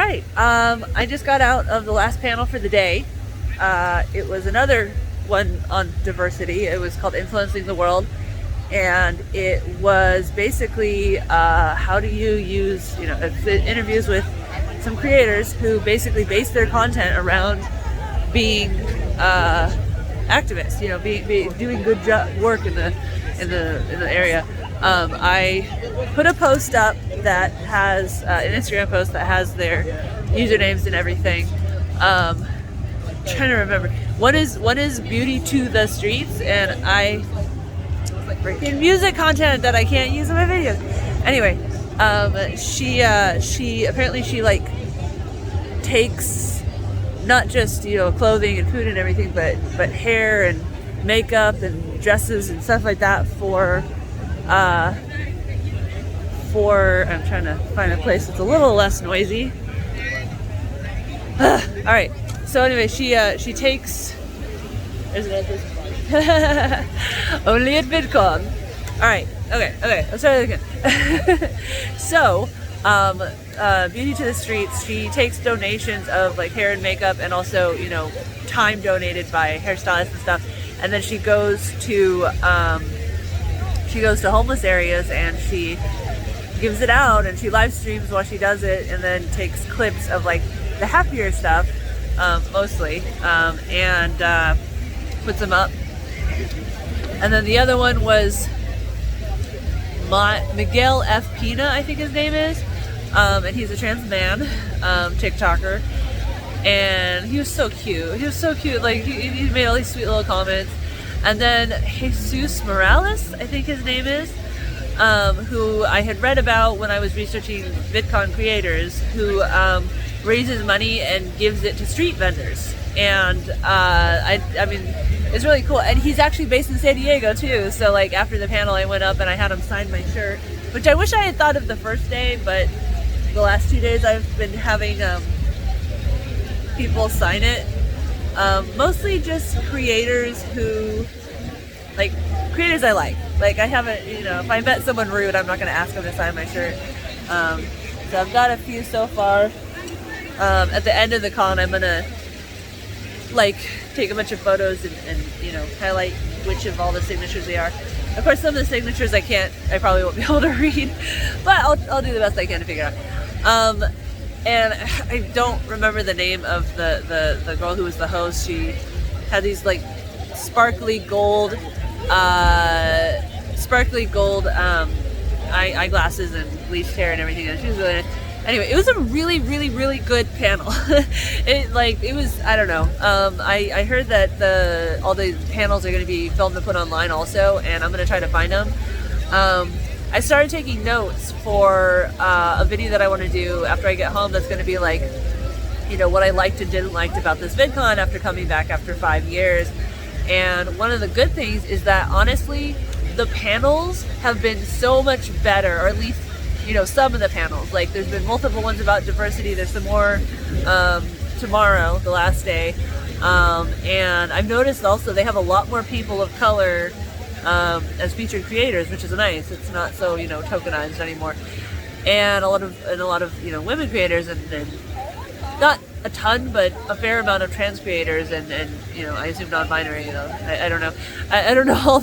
right. I just got out of the last panel for the day. It was another one on diversity. It was called Influencing the World. And it was basically how do you use, interviews with some creators who basically base their content around being activists, doing good work in the area. I put a post up that has an Instagram post that has their usernames and everything. Trying to remember. One is Beauty to the Streets, and freaking music content that I can't use in my videos. Anyway, she apparently takes not just clothing and food and everything, but hair and makeup and dresses and stuff like that for I'm trying to find a place that's a little less noisy. All right. So anyway, she takes. There's another place. Only at Vidcon. All right. Okay. Let's try that again. So, Beauty to the Streets. She takes donations of like hair and makeup, and also time donated by hairstylists and stuff. And then she goes to homeless areas and she gives it out, and she live streams while she does it, and then takes clips of like the happier stuff, mostly, and puts them up. And then the other one was Miguel F. Pina, I think his name is, and he's a trans man, TikToker, and he was so cute. Like he made all these sweet little comments. And then Jesus Morales, I think his name is, who I had read about when I was researching Vidcon creators, who raises money and gives it to street vendors. And I mean, it's really cool. And he's actually based in San Diego too. So like after the panel, I went up and I had him sign my shirt, which I wish I had thought of the first day, but the last 2 days I've been having people sign it. Mostly just creators who, creators I like. Like I haven't, if I met someone rude, I'm not going to ask them to sign my shirt. So I've got a few so far. At the end of the con, I'm going to take a bunch of photos and highlight which of all the signatures they are. Of course, some of the signatures I probably won't be able to read, but I'll do the best I can to figure out. And I don't remember the name of the girl who was the host. She had these sparkly gold eyeglasses and bleached hair and everything. And she was really nice. Anyway, it was a really, really, really good panel. it was, I don't know. I heard that all the panels are going to be filmed and put online also, and I'm going to try to find them. I started taking notes for a video that I want to do after I get home that's going to be what I liked and didn't like about this VidCon after coming back after 5 years. And one of the good things is that honestly, the panels have been so much better, or at least, some of the panels. There's been multiple ones about diversity. There's some more tomorrow, the last day. And I've noticed also they have a lot more people of color as featured creators, which is nice. It's not so tokenized anymore, and a lot of women creators, and not a ton, but a fair amount of trans creators, and I assume non-binary. I don't know. I don't know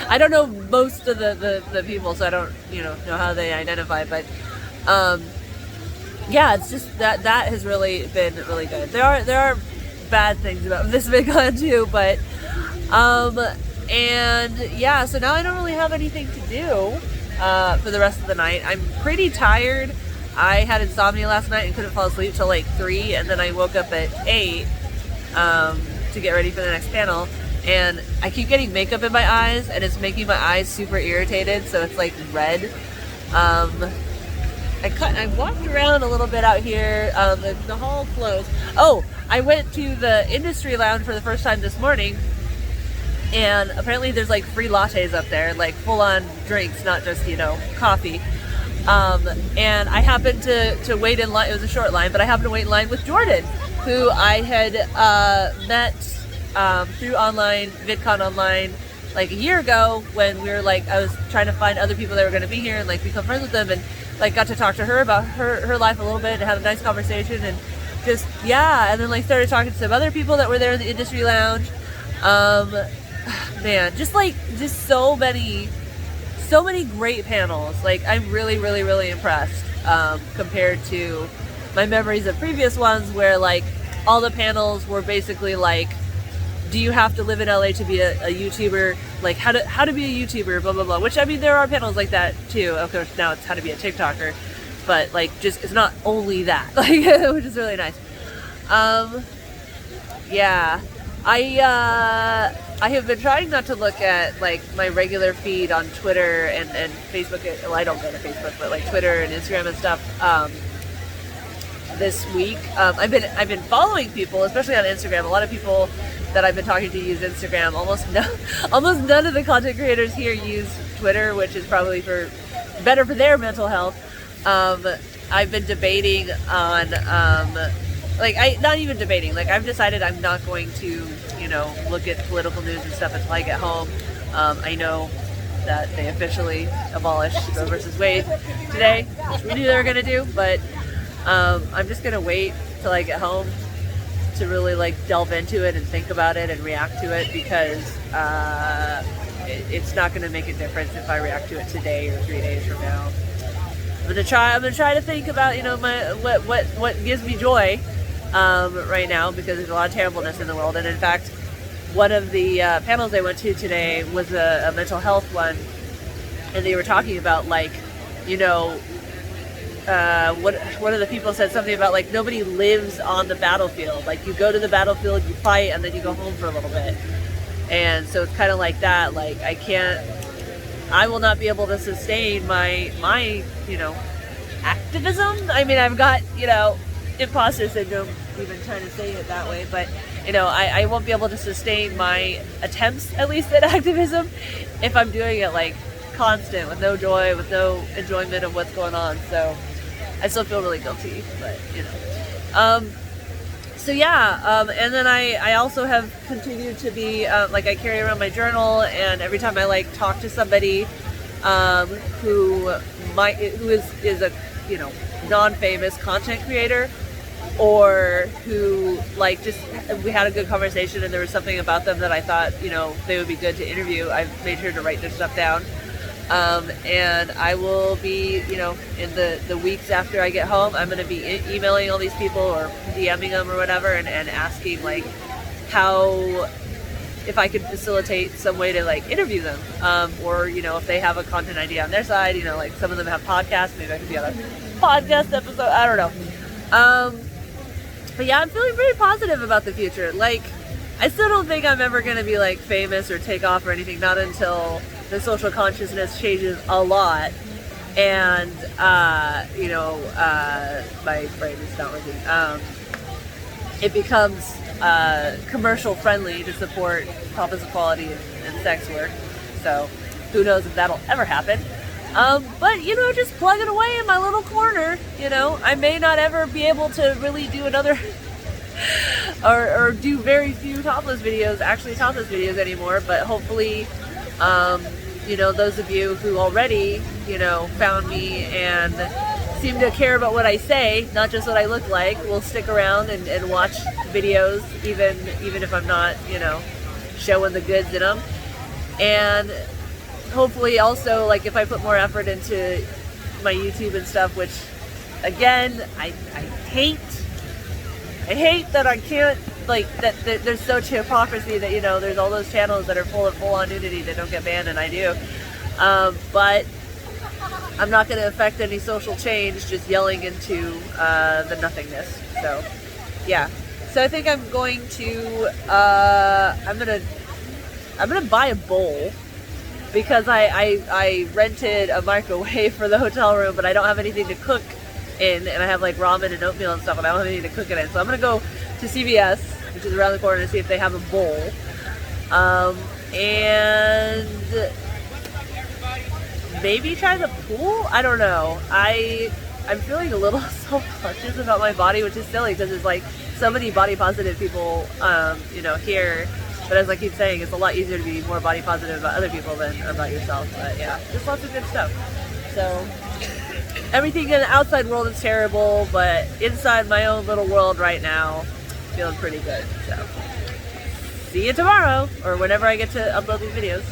I don't know most of the people, so I don't know how they identify. But yeah, it's just that has really been really good. There are bad things about this VidCon too, but and yeah, so now I don't really have anything to do for the rest of the night. I'm pretty tired. I had insomnia last night and couldn't fall asleep till 3, and then I woke up at 8 to get ready for the next panel. And I keep getting makeup in my eyes, and it's making my eyes super irritated, so it's red. I walked around a little bit out here. The hall closed. Oh, I went to the industry lounge for the first time this morning, and apparently there's free lattes up there, full-on drinks, not just coffee. And I happened to wait in line. It was a short line, but I happened to wait in line with Jordan, who I had met through online, VidCon online, a year ago, when we were I was trying to find other people that were going to be here and become friends with them. And like got to talk to her about her life a little bit and had a nice conversation, and just, yeah, and then like started talking to some other people that were there in the industry lounge. Man, just so many great panels. Like, I'm really, really, really impressed, compared to my memories of previous ones where like all the panels were basically like, do you have to live in LA to be a YouTuber? Like, how to be a YouTuber, blah, blah, blah. Which, I mean, there are panels like that too. Of course, now it's how to be a TikToker. But, like, just, it's not only that. Like, which is really nice. Yeah. I have been trying not to look at, like, my regular feed on Twitter and Facebook. Well, I don't go to Facebook, but, like, Twitter and Instagram and stuff, this week. I've been following people, especially on Instagram. A lot of people that I've been talking to use Instagram. Almost none of the content creators here use Twitter, which is probably better for their mental health. I've been debating on, not even debating, like, I've decided I'm not going to, look at political news and stuff until I get home. I know that they officially abolished Roe versus Wade today, which we knew they were going to do, but I'm just going to wait till I get home to really, like, delve into it and think about it and react to it, because it's not going to make a difference if I react to it today or 3 days from now. I'm gonna try to think about, what gives me joy right now, because there's a lot of terribleness in the world. And in fact, one of the panels I went to today was a mental health one, and they were talking about, like, one of the people said something about, like, nobody lives on the battlefield. Like, you go to the battlefield, you fight, and then you go home for a little bit. And so it's kind of like that. Like, I will not be able to sustain my activism. I mean, I've got, imposter syndrome, even trying to say it that way, but, I won't be able to sustain my attempts, at least, at activism if I'm doing it, like, constant, with no joy, with no enjoyment of what's going on. So I still feel really guilty, but, so yeah, and then I also have continued to be, like, I carry around my journal, and every time I, like, talk to somebody who is a, non-famous content creator, or who, like, just, we had a good conversation and there was something about them that I thought, they would be good to interview, I've made sure to write their stuff down. And I will be, in the weeks after I get home, I'm going to be emailing all these people or DMing them or whatever, and asking, like, if I could facilitate some way to, like, interview them, or, if they have a content idea on their side, like, some of them have podcasts, maybe I could be on a podcast episode, I don't know. But yeah, I'm feeling pretty positive about the future. Like, I still don't think I'm ever going to be, like, famous or take off or anything, not until the social consciousness changes a lot, and my brain is not working. It becomes commercial friendly to support topless equality and sex work. So who knows if that'll ever happen. But just plugging away in my little corner. I may not ever be able to really do another or do very few topless videos anymore, but hopefully, those of you who already, found me and seem to care about what I say, not just what I look like, will stick around and watch videos, even if I'm not, showing the goods in them. And hopefully also, like, if I put more effort into my YouTube and stuff, which, again, I hate that I can't, like, that there's such hypocrisy that, there's all those channels that are full of full-on nudity that don't get banned, and I do. But I'm not going to affect any social change just yelling into the nothingness. So, yeah. So I think I'm going to, I'm gonna buy a bowl, because I rented a microwave for the hotel room, but I don't have anything to cook in, and I have, like, ramen and oatmeal and stuff, and I don't have anything to cook it in. So I'm gonna go to CVS, which is around the corner, to see if they have a bowl. And maybe try the pool? I don't know. I'm feeling a little self-conscious about my body, which is silly, because there's, like, so many body positive people, here. But as I keep saying, it's a lot easier to be more body positive about other people than about yourself. But yeah, just lots of good stuff. So everything in the outside world is terrible, but inside my own little world right now, feeling pretty good. So, see you tomorrow, or whenever I get to upload these videos.